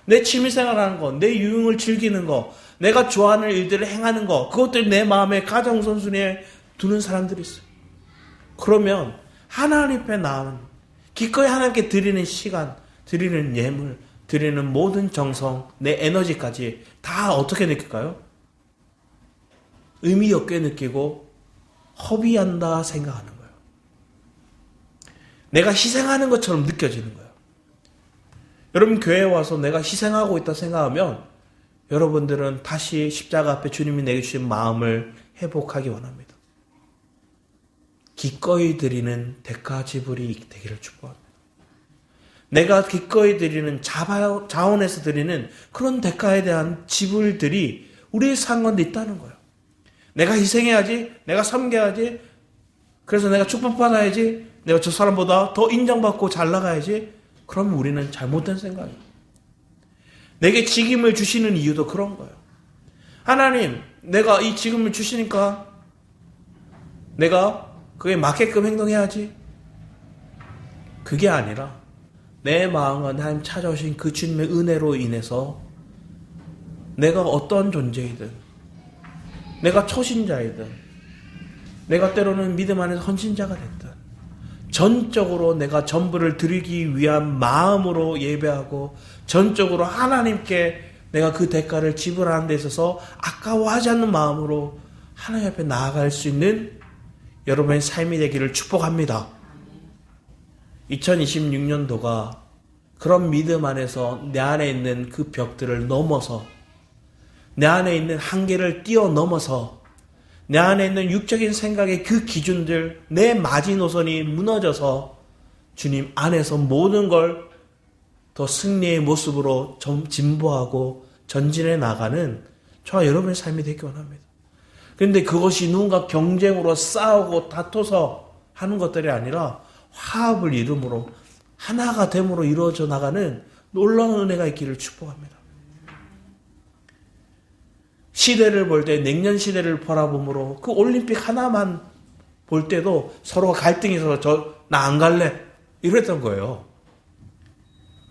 내 취미생활하는 거, 내 유흥을 즐기는 거, 내가 좋아하는 일들을 행하는 거, 그것들이 내 마음에 가장 우선순위에 두는 사람들이 있어요. 그러면 하나님 앞에 나오는, 기꺼이 하나님께 드리는 시간, 드리는 예물, 드리는 모든 정성, 내 에너지까지 다 어떻게 느낄까요? 의미 없게 느끼고 허비한다 생각하는 거예요. 내가 희생하는 것처럼 느껴지는 거예요. 여러분 교회에 와서 내가 희생하고 있다 생각하면 여러분들은 다시 십자가 앞에 주님이 내게 주신 마음을 회복하기 원합니다. 기꺼이 드리는 대가 지불이 되기를 축복합니다. 내가 기꺼이 드리는 자원에서 드리는 그런 대가에 대한 지불들이 우리의 삶 가운데 있다는 거예요. 내가 희생해야지, 내가 섬겨야지, 그래서 내가 축복받아야지, 내가 저 사람보다 더 인정받고 잘 나가야지. 그러면 우리는 잘못된 생각이에요. 내게 직임을 주시는 이유도 그런 거예요. 하나님, 내가 이 직임을 주시니까 내가 그에 맞게끔 행동해야지. 그게 아니라 내 마음은 하나님 찾아오신 그 주님의 은혜로 인해서 내가 어떤 존재이든, 내가 초신자이든, 내가 때로는 믿음 안에서 헌신자가 됐든 전적으로 내가 전부를 드리기 위한 마음으로 예배하고 전적으로 하나님께 내가 그 대가를 지불하는 데 있어서 아까워하지 않는 마음으로 하나님 앞에 나아갈 수 있는 여러분의 삶이 되기를 축복합니다. 2026년도가 그런 믿음 안에서 내 안에 있는 그 벽들을 넘어서 내 안에 있는 한계를 뛰어넘어서 내 안에 있는 육적인 생각의 그 기준들, 내 마지노선이 무너져서 주님 안에서 모든 걸 더 승리의 모습으로 진보하고 전진해 나가는 저와 여러분의 삶이 되기 원합니다. 그런데 그것이 누군가 경쟁으로 싸우고 다퉈서 하는 것들이 아니라 화합을 이름으로 하나가 됨으로 이루어져 나가는 놀라운 은혜가 있기를 축복합니다. 시대를 볼 때 냉전 시대를 바라보므로 그 올림픽 하나만 볼 때도 서로가 갈등이 있어서 나 안 갈래 이랬던 거예요.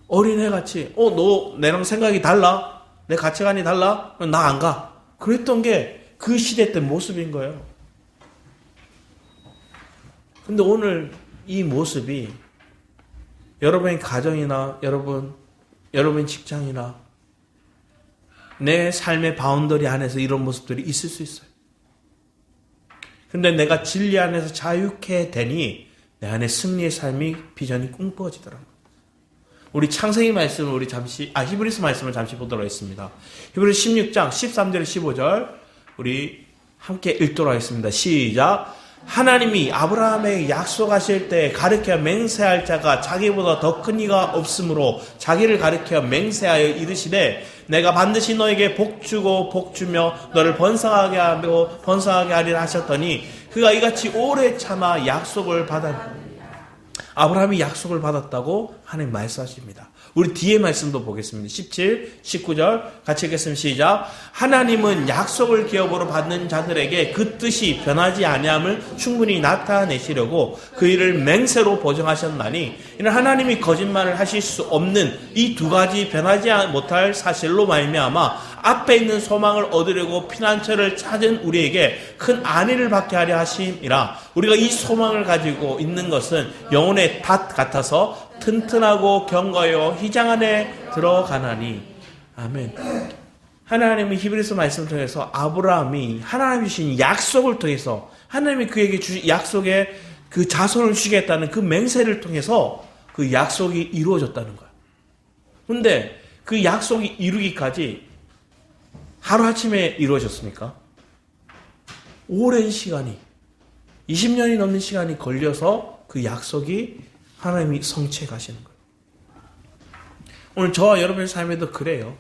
어린애같이 너 내랑 생각이 달라? 내 가치관이 달라? 나 안 가. 그랬던 게 그 시대 때 모습인 거예요. 근데 오늘 이 모습이 여러분의 가정이나 여러분 직장이나 내 삶의 바운더리 안에서 이런 모습들이 있을 수 있어요. 근데 내가 진리 안에서 자유케 되니 내 안에 승리의 삶이 비전이 꿈꾸어지더라고요. 우리 창세기 말씀을 히브리서 말씀을 잠시 보도록 하겠습니다. 히브리서 16장 13절 15절 우리 함께 읽도록 하겠습니다. 시작. 하나님이 아브라함에게 약속하실 때 가르쳐 맹세할 자가 자기보다 더 큰 이가 없으므로 자기를 가르쳐 맹세하여 이르시되 내가 반드시 너에게 복주고 복주며 너를 번성하게 하고 번성하게 하리라 하셨더니 그가 이같이 오래 참아 약속을 아브라함이 약속을 받았다고 하나님 말씀하십니다. 우리 뒤에 말씀도 보겠습니다. 17, 19절 같이 읽겠습니다. 시작. 하나님은 약속을 기업으로 받는 자들에게 그 뜻이 변하지 아니함을 충분히 나타내시려고 그 일을 맹세로 보증하셨나니 이는 하나님이 거짓말을 하실 수 없는 이 두 가지 변하지 못할 사실로 말미암아 앞에 있는 소망을 얻으려고 피난처를 찾은 우리에게 큰 안위를 받게 하려 하심이라. 우리가 이 소망을 가지고 있는 것은 영혼의 닷 같아서 튼튼하고 견고하여 휘장 안에 들어가나니. 아멘. 하나님은 히브리서 말씀을 통해서 아브라함이 하나님이 주신 약속을 통해서 하나님이 그에게 주신 약속의 그 자손을 주겠다는 그 맹세를 통해서 그 약속이 이루어졌다는 거예요. 그런데 그 약속이 이루기까지 하루아침에 이루어졌습니까? 오랜 시간이 20년이 넘는 시간이 걸려서 그 약속이 하나님이 성취해 가시는 거예요. 오늘 저와 여러분의 삶에도 그래요.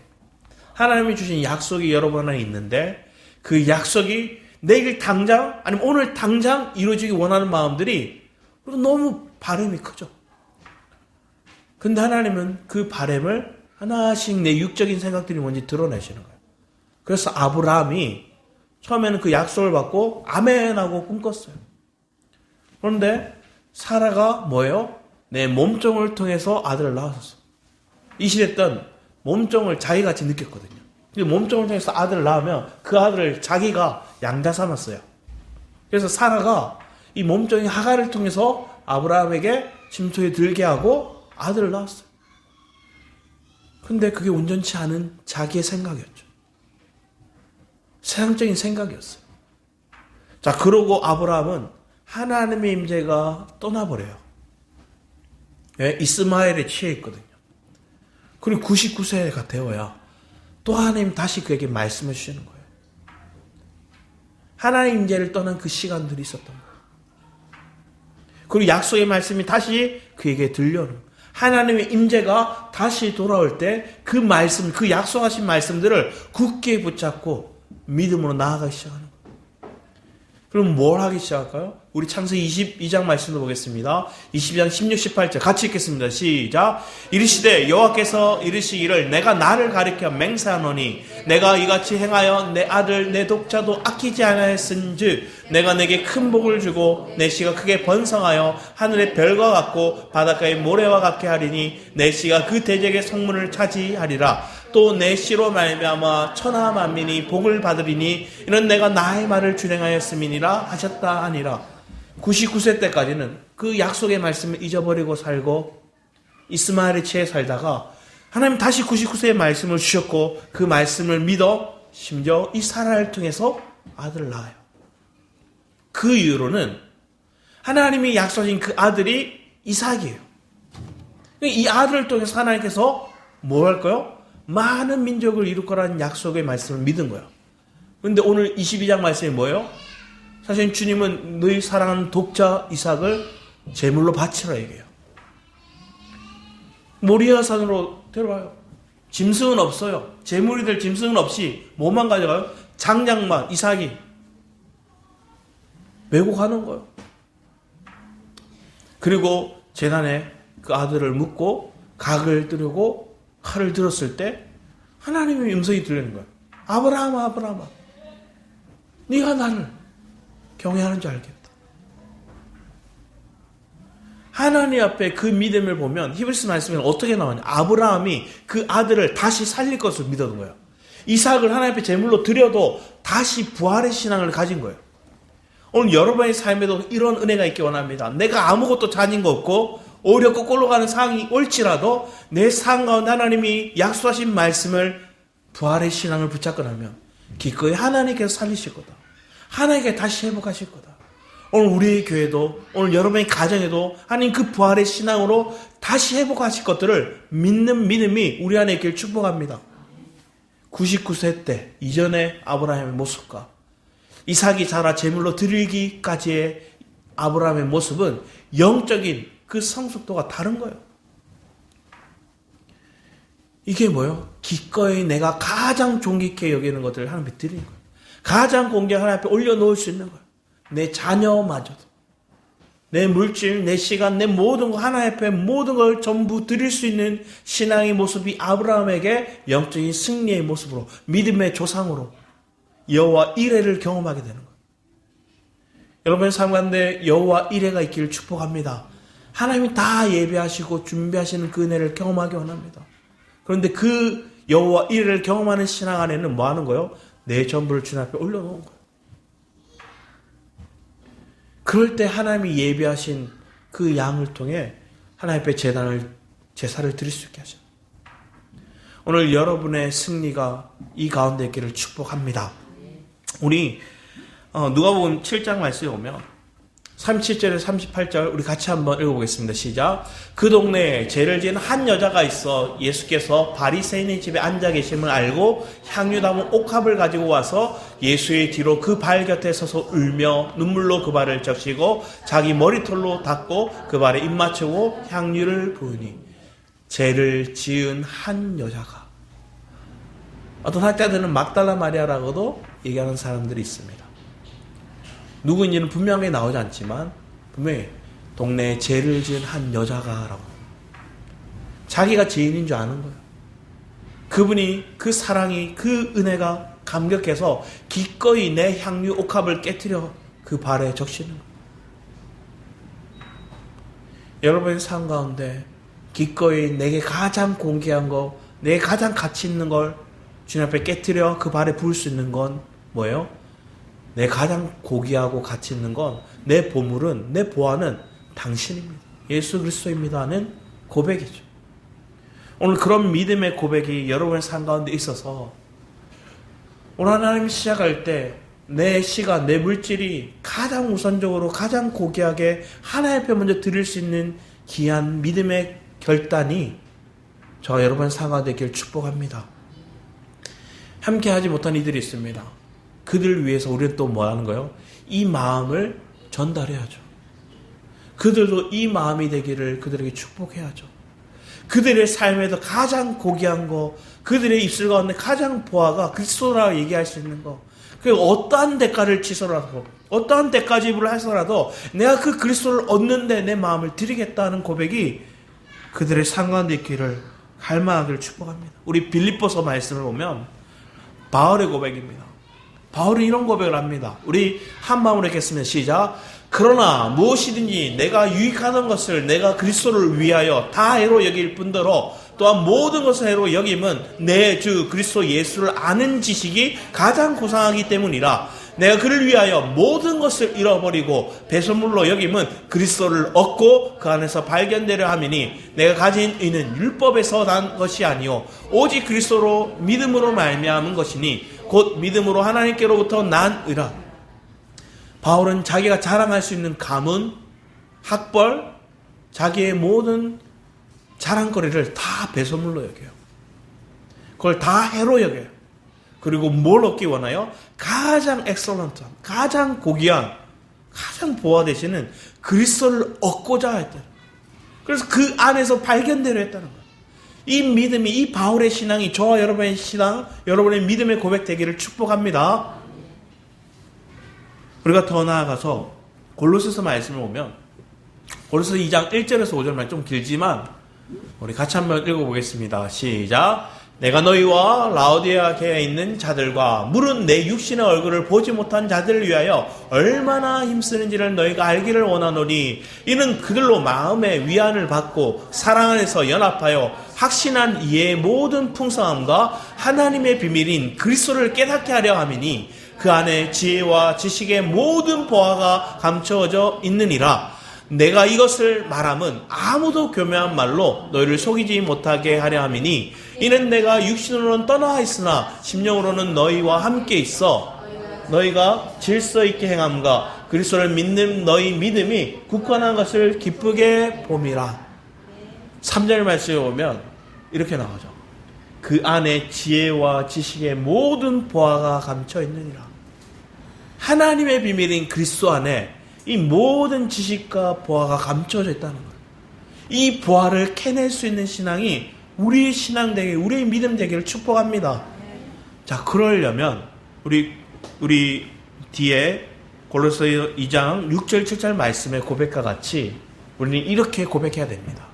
하나님이 주신 약속이 여러 번 있는데 그 약속이 내일 당장 아니면 오늘 당장 이루어지기 원하는 마음들이 너무 바람이 크죠. 근데 하나님은 그 바람을 하나씩 내 육적인 생각들이 뭔지 드러내시는 거예요. 그래서 아브라함이 처음에는 그 약속을 받고 아멘 하고 꿈꿨어요. 그런데 사라가 뭐예요? 내 몸종을 통해서 아들을 낳았어. 이실했던 몸종을 자기같이 느꼈거든요. 몸종을 통해서 아들을 낳으면 그 아들을 자기가 양자 삼았어요. 그래서 사라가 이 몸종인 하갈을 통해서 아브라함에게 침소에 들게 하고 아들을 낳았어요. 근데 그게 온전치 않은 자기의 생각이었죠. 세상적인 생각이었어요. 자, 그러고 아브라함은 하나님의 임재가 떠나버려요. 예? 이스마엘에 취해 있거든요. 그리고 99세가 되어야 또 하나님 다시 그에게 말씀을 주시는 거예요. 하나님 임재를 떠난 그 시간들이 있었던 거예요. 그리고 약속의 말씀이 다시 그에게 들려오는 거예요. 하나님의 임재가 다시 돌아올 때 그 말씀, 그 약속하신 말씀들을 굳게 붙잡고 믿음으로 나아가기 시작하는 거예요. 그럼 뭘 하기 시작할까요? 우리 창세기 22장 말씀을 보겠습니다. 22장 16, 18절 같이 읽겠습니다. 시작. 이르시되 여호와께서 이르시기를 내가 나를 가리켜 맹세하노니 내가 이같이 행하여 내 아들 내 독자도 아끼지 아니하였은즉 내가 내게 큰 복을 주고 내 씨가 크게 번성하여 하늘의 별과 같고 바닷가의 모래와 같게 하리니 내 씨가 그 대적의 성문을 차지하리라. 또 내 씨로 말미암아 천하 만민이 복을 받으리니 이는 내가 나의 말을 준행하였음이니라 하셨다 하니라. 99세 때까지는 그 약속의 말씀을 잊어버리고 살고 이스마엘에 취해 살다가 하나님 다시 99세의 말씀을 주셨고 그 말씀을 믿어 심지어 이 사라를 통해서 아들을 낳아요. 그 이후로는 하나님이 약속하신 그 아들이 이삭이에요. 이 아들을 통해서 하나님께서 뭐 할까요? 많은 민족을 이룰 거라는 약속의 말씀을 믿은 거예요. 그런데 오늘 22장 말씀이 뭐예요? 사실 주님은 너희 사랑하는 독자 이삭을 제물로 바치라 얘기해요. 모리아 산으로 데려와요. 짐승은 없어요. 제물이 될 짐승은 없이 뭐만 가져가요? 장작만 이삭이 메고 가는 거예요. 그리고 제단에 그 아들을 묻고 각을 뜨르고 칼을 들었을 때 하나님의 음성이 들리는 거예요. 아브라함아 아브라함아 네가 나를 경외하는 줄 알겠다. 하나님 앞에 그 믿음을 보면 히브리서 말씀에 어떻게 나오냐. 아브라함이 그 아들을 다시 살릴 것을 믿었던 거예요. 이삭을 하나님 앞에 제물로 드려도 다시 부활의 신앙을 가진 거예요. 오늘 여러분의 삶에도 이런 은혜가 있기 원합니다. 내가 아무것도 가진 거 없고 오히려 거꾸로 가는 상황이 올지라도 내 삶 가운데 하나님이 약속하신 말씀을 부활의 신앙을 붙잡고 나면 기꺼이 하나님께서 살리실 거다. 하나님께 다시 회복하실 거다. 오늘 우리의 교회도 오늘 여러분의 가정에도 하나님 그 부활의 신앙으로 다시 회복하실 것들을 믿는 믿음이 우리 안에 있길 축복합니다. 99세 때 이전의 아브라함의 모습과 이삭이 자라 제물로 드리기까지의 아브라함의 모습은 영적인 그 성숙도가 다른 거예요. 이게 뭐예요? 기꺼이 내가 가장 존귀케 여기는 것들을 하나님께 드리는 거예요. 가장 공경 하나님 앞에 올려놓을 수 있는 거예요. 내 자녀마저도 내 물질, 내 시간, 내 모든 거 하나님 앞에 모든 걸 전부 드릴 수 있는 신앙의 모습이 아브라함에게 영적인 승리의 모습으로 믿음의 조상으로 여호와 이레를 경험하게 되는 거예요. 여러분의 삶 가운데 여호와 이레가 있기를 축복합니다. 하나님이 다 예배하시고 준비하시는 그 은혜를 경험하기 원합니다. 그런데 그 여호와 이를 경험하는 신앙 안에는 뭐 하는 거예요? 내 전부를 주님 앞에 올려놓은 거예요. 그럴 때 하나님이 예비하신 그 양을 통해 하나님 앞에 제사를 드릴 수 있게 하죠. 오늘 여러분의 승리가 이 가운데 있기를 축복합니다. 우리 누가복음 7장 말씀에 오면 37절에서 38절 우리 같이 한번 읽어보겠습니다. 시작. 그 동네에 죄를 지은 한 여자가 있어 예수께서 바리새인의 집에 앉아 계심을 알고 향유 담은 옥합을 가지고 와서 예수의 뒤로 그 발 곁에 서서 울며 눈물로 그 발을 적시고 자기 머리털로 닦고 그 발에 입 맞추고 향유를 부으니 죄를 지은 한 여자가, 어떤 학자들은 막달라 마리아라고도 얘기하는 사람들이 있습니다. 누구인지는 분명히 나오지 않지만 분명히 동네에 죄를 지은 한 여자가라고, 자기가 죄인인 줄 아는 거예요. 그분이 그 사랑이, 그 은혜가 감격해서 기꺼이 내 향유 옥합을 깨트려 그 발에 적시는 거예요. 여러분의 삶 가운데 기꺼이 내게 가장 공개한 거, 내게 가장 가치 있는 걸 주님 앞에 깨트려 그 발에 부을 수 있는 건 뭐예요? 내 가장 고귀하고 가치 있는 건, 내 보물은, 내 보화는 당신입니다. 예수 그리스도입니다 하는 고백이죠. 오늘 그런 믿음의 고백이 여러분의 삶 가운데 있어서 오늘 하나님 시작할 때 내 시간, 내 물질이 가장 우선적으로 가장 고귀하게 하나님 앞에 먼저 드릴 수 있는 귀한 믿음의 결단이 저와 여러분의 삶 가운데 되길 축복합니다. 함께 하지 못한 이들이 있습니다. 그들을 위해서 우리는 또 뭐 하는 거예요? 이 마음을 전달해야죠. 그들도 이 마음이 되기를 그들에게 축복해야죠. 그들의 삶에서 가장 고귀한 거, 그들의 입술 가운데 가장 보아가 그리스도라고 얘기할 수 있는 거, 그 어떠한 대가를 치서라도, 어떠한 대가 지불을 해서라도 내가 그 그리스도를 얻는데 내 마음을 드리겠다는 고백이 그들의 삶 가운데 있기를 갈망하기를 축복합니다. 우리 빌립보서 말씀을 보면 바울의 고백입니다. 바울은 이런 고백을 합니다. 우리 한 마음으로 읽겠습니다. 시작. 그러나 무엇이든지 내가 유익하는 것을 내가 그리스도를 위하여 다 해로 여길 뿐더러 또한 모든 것을 해로 여김은 내 주 그리스도 예수를 아는 지식이 가장 고상하기 때문이라. 내가 그를 위하여 모든 것을 잃어버리고 배설물로 여김은 그리스도를 얻고 그 안에서 발견되려 함이니 내가 가진 의는 율법에서 난 것이 아니요 오직 그리스도로 믿음으로 말미암은 것이니 곧 믿음으로 하나님께로부터 난 의라. 바울은 자기가 자랑할 수 있는 가문, 학벌, 자기의 모든 자랑거리를 다 배설물로 여겨요. 그걸 다 해로 여겨요. 그리고 뭘 얻기 원하요? 가장 엑설런트한, 가장 고귀한, 가장 보호되시는 그리스도를 얻고자 했다. 그래서 그 안에서 발견되려 했다는 거예요. 이 믿음이, 이 바울의 신앙이 저와 여러분의 신앙, 여러분의 믿음의 고백되기를 축복합니다. 우리가 더 나아가서 골로새서 말씀을 보면 골로새서 2장 1절에서 5절만 좀 길지만 우리 같이 한번 읽어보겠습니다. 시작. 내가 너희와 라오디아게에 있는 자들과 물은 내 육신의 얼굴을 보지 못한 자들을 위하여 얼마나 힘쓰는지를 너희가 알기를 원하노니 이는 그들로 마음의 위안을 받고 사랑 안에서 연합하여 확신한 이의 모든 풍성함과 하나님의 비밀인 그리스도를 깨닫게 하려 함이니 그 안에 지혜와 지식의 모든 보화가 감춰져 있느니라. 내가 이것을 말함은 아무도 교묘한 말로 너희를 속이지 못하게 하려 함이니 이는 내가 육신으로는 떠나 있으나 심령으로는 너희와 함께 있어 너희가 질서 있게 행함과 그리스도를 믿는 너희 믿음이 굳건한 것을 기쁘게 봄이라. 3절 말씀에 보면 이렇게 나오죠. 그 안에 지혜와 지식의 모든 보화가 감춰 있느니라. 하나님의 비밀인 그리스도 안에 이 모든 지식과 보화가 감춰져 있다는 거예요. 이 보화를 캐낼 수 있는 신앙이 우리의 신앙 되게, 우리의 믿음 되기를 축복합니다. 자, 그러려면 우리 뒤에 골로새 2장 6절 7절 말씀의 고백과 같이 우리는 이렇게 고백해야 됩니다.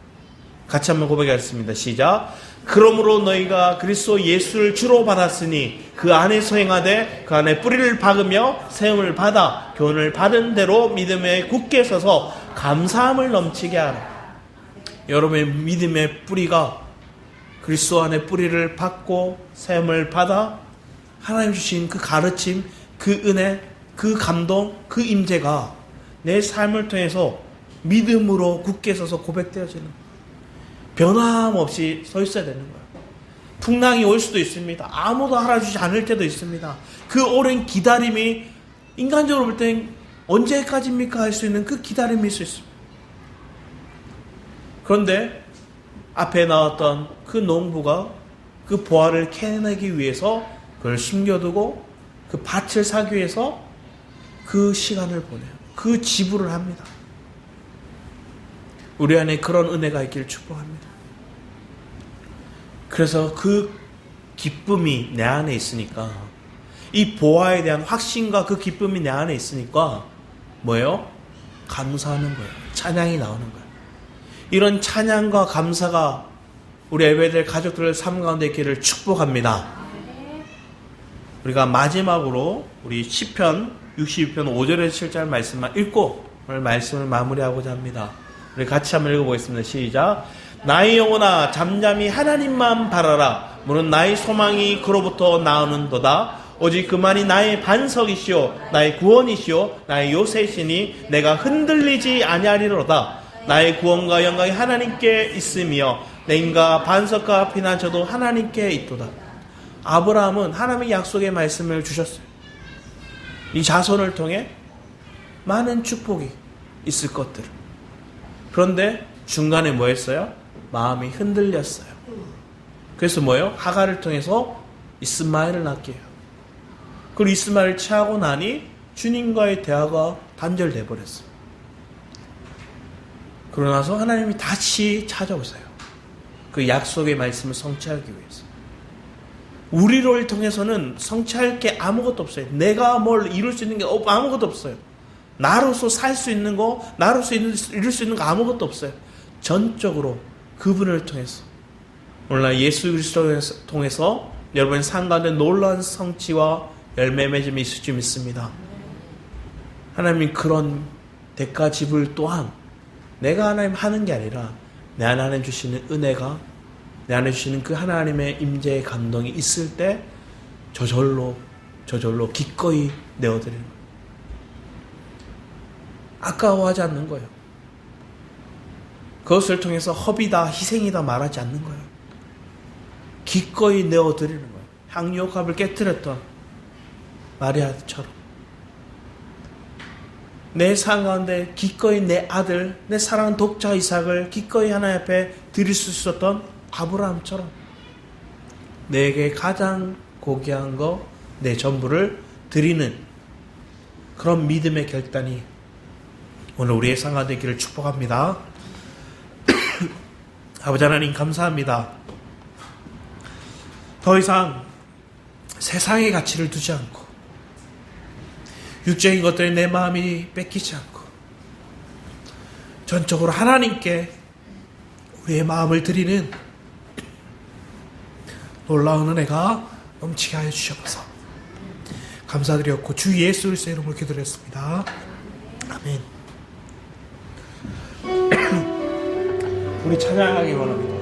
같이 한번 고백하겠습니다. 시작. 그러므로 너희가 그리스도 예수를 주로 받았으니 그 안에서 행하되 그 안에 뿌리를 박으며 세움을 받아 교훈을 받은 대로 믿음에 굳게 서서 감사함을 넘치게 하라. 여러분의 믿음의 뿌리가 그리스도 안에 뿌리를 받고 샘을 받아 하나님 주신 그 가르침, 그 은혜, 그 감동, 그 임재가 내 삶을 통해서 믿음으로 굳게 서서 고백되어지는 거예요. 변함없이 서 있어야 되는 거예요. 풍랑이 올 수도 있습니다. 아무도 알아주지 않을 때도 있습니다. 그 오랜 기다림이 인간적으로 볼 땐 언제까지입니까? 할 수 있는 그 기다림이 있을 수 있습니다. 그런데 앞에 나왔던 그 농부가 그 보화를 캐내기 위해서 그걸 숨겨두고 그 밭을 사기 위해서 그 시간을 보내요. 그 지불을 합니다. 우리 안에 그런 은혜가 있기를 축복합니다. 그래서 그 기쁨이 내 안에 있으니까, 이 보화에 대한 확신과 그 기쁨이 내 안에 있으니까 뭐예요? 감사하는 거예요. 찬양이 나오는 거예요. 이런 찬양과 감사가 우리 예배될 가족들의 삶 가운데 있기를 축복합니다. 우리가 마지막으로 우리 시편 62편 5절에서 7절 말씀만 읽고 오늘 말씀을 마무리하고자 합니다. 우리 같이 한번 읽어보겠습니다. 시작. 나의 영혼아 잠잠히 하나님만 바라라. 물은 나의 소망이 그로부터 나오는도다. 오직 그만이 나의 반석이시오 나의 구원이시오 나의 요새시니 내가 흔들리지 아니하리로다. 나의 구원과 영광이 하나님께 있으며 내 힘과 반석과 피난처도 하나님께 있도다. 아브라함은 하나님의 약속의 말씀을 주셨어요. 이 자손을 통해 많은 축복이 있을 것들. 그런데 중간에 뭐 했어요? 마음이 흔들렸어요. 그래서 뭐예요? 하갈을 통해서 이스마엘을 낳게 해요. 그리고 이스마엘을 취하고 나니 주님과의 대화가 단절돼 버렸어요. 그러고 나서 하나님이 다시 찾아오세요. 그 약속의 말씀을 성취하기 위해서. 우리를 통해서는 성취할 게 아무것도 없어요. 내가 뭘 이룰 수 있는 게 아무것도 없어요. 나로서 살 수 있는 거, 나로서 이룰 수 있는 거 아무것도 없어요. 전적으로 그분을 통해서, 오늘날 예수 그리스도를 통해서 여러분의 삶 가운데 놀라운 성취와 열매 맺음이 있을 줄 믿습니다. 하나님이 그런 대가 지불 또한 내가 하나님 하는 게 아니라 내 안에 하나님 주시는 은혜가, 내 안에 주시는 그 하나님의 임재의 감동이 있을 때 저절로 기꺼이 내어드리는 거예요. 아까워하지 않는 거예요. 그것을 통해서 허비다, 희생이다 말하지 않는 거예요. 기꺼이 내어드리는 거예요. 향유옥합을 깨뜨렸던 마리아처럼 내 삶 가운데 기꺼이 내 아들, 내 사랑하는 독자 이삭을 기꺼이 하나님 앞에 드릴 수 있었던 아브라함처럼 내게 가장 고귀한 거, 내 전부를 드리는 그런 믿음의 결단이 오늘 우리의 삶 가운데 있기를 축복합니다. 아버지 하나님 감사합니다. 더 이상 세상의 가치를 두지 않고 육적인 것들에 내 마음이 뺏기지 않고 전적으로 하나님께 우리의 마음을 드리는 놀라운 은혜가 넘치게 하여 주셔서 감사드렸고 주 예수 그리스도의 이름으로 기도드렸습니다. 아멘. 우리 찬양하기 원합니다.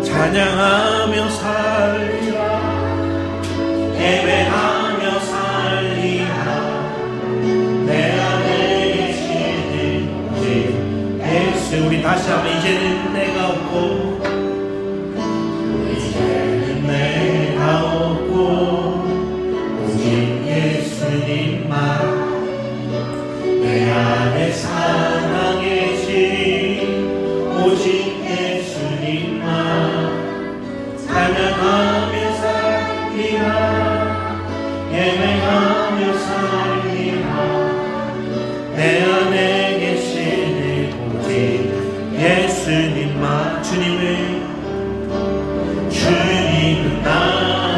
찬양하며 살리라 예배하며 살리라 내 안에 계시는 오직 예수. 우리 다시 한번 이제는 내가 없고 이제는 내가 없고 오직 예수님만 내 안에 살아계신 오직 예수님만 찬양하며 살리라 예배하며 살리라 내 안에 계시는 오직 예수님만. 주님은 나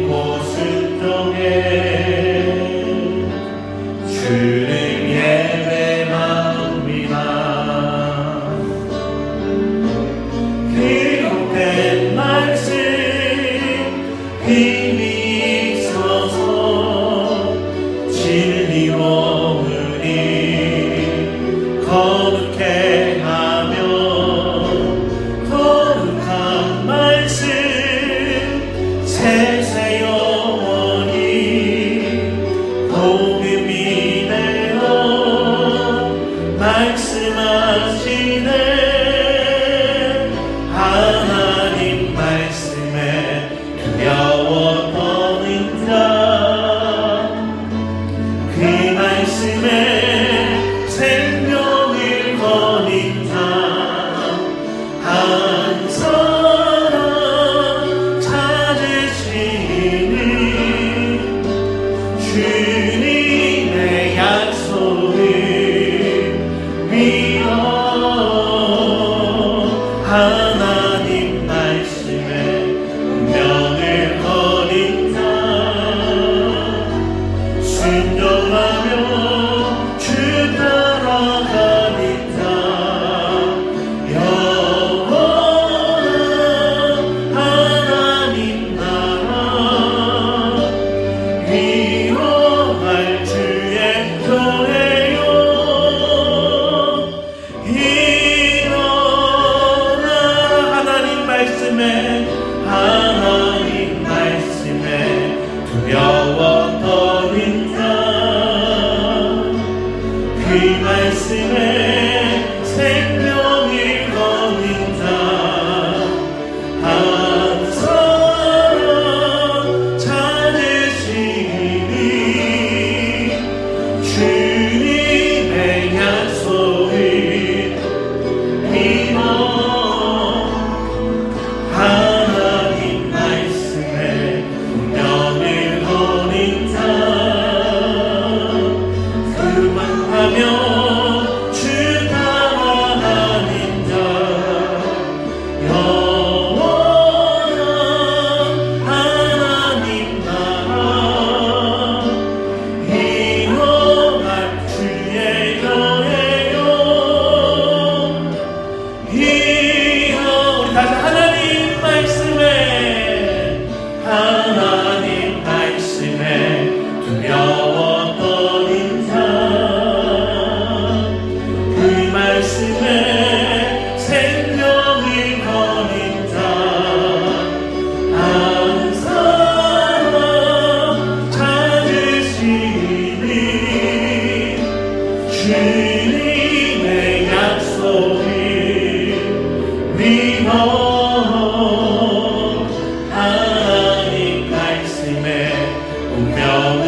어디고 순종해 주를 예배합니다. 기록된 말씀 힘이 있어서 진리로 우리 거룩해 하며 거룩한 말씀 세세 영원히 복음이 되어 말씀하시네. 하나님 말씀에 두려워 떠는 자 그 말씀에 생명을 거닌 자 한 사람 찾으시니 주님의 약속을 믿어 하나님 말씀에 운명을 거닌 자 순종하며 주 따라가는 자 영원한 하나님 나라 위로할 주의 교회요 일어나 하나님 말씀에 두려워 떠는 자 그 말씀에 생명을 거는 자 한 사람 찾으시니 주님의 약속을 믿어 하나님 말씀에 운명을 거닌 자 그만하며 주 따라가는 자 영원한 하나님 나라 이뤄갈 주의 교회요 우리 다시 하나님 말씀에 두려워 떠는 자 그 말씀에 생명을 거닌 자 한 사람 찾으시니 주님의 약속을 믿어 하나님 말씀에 운명을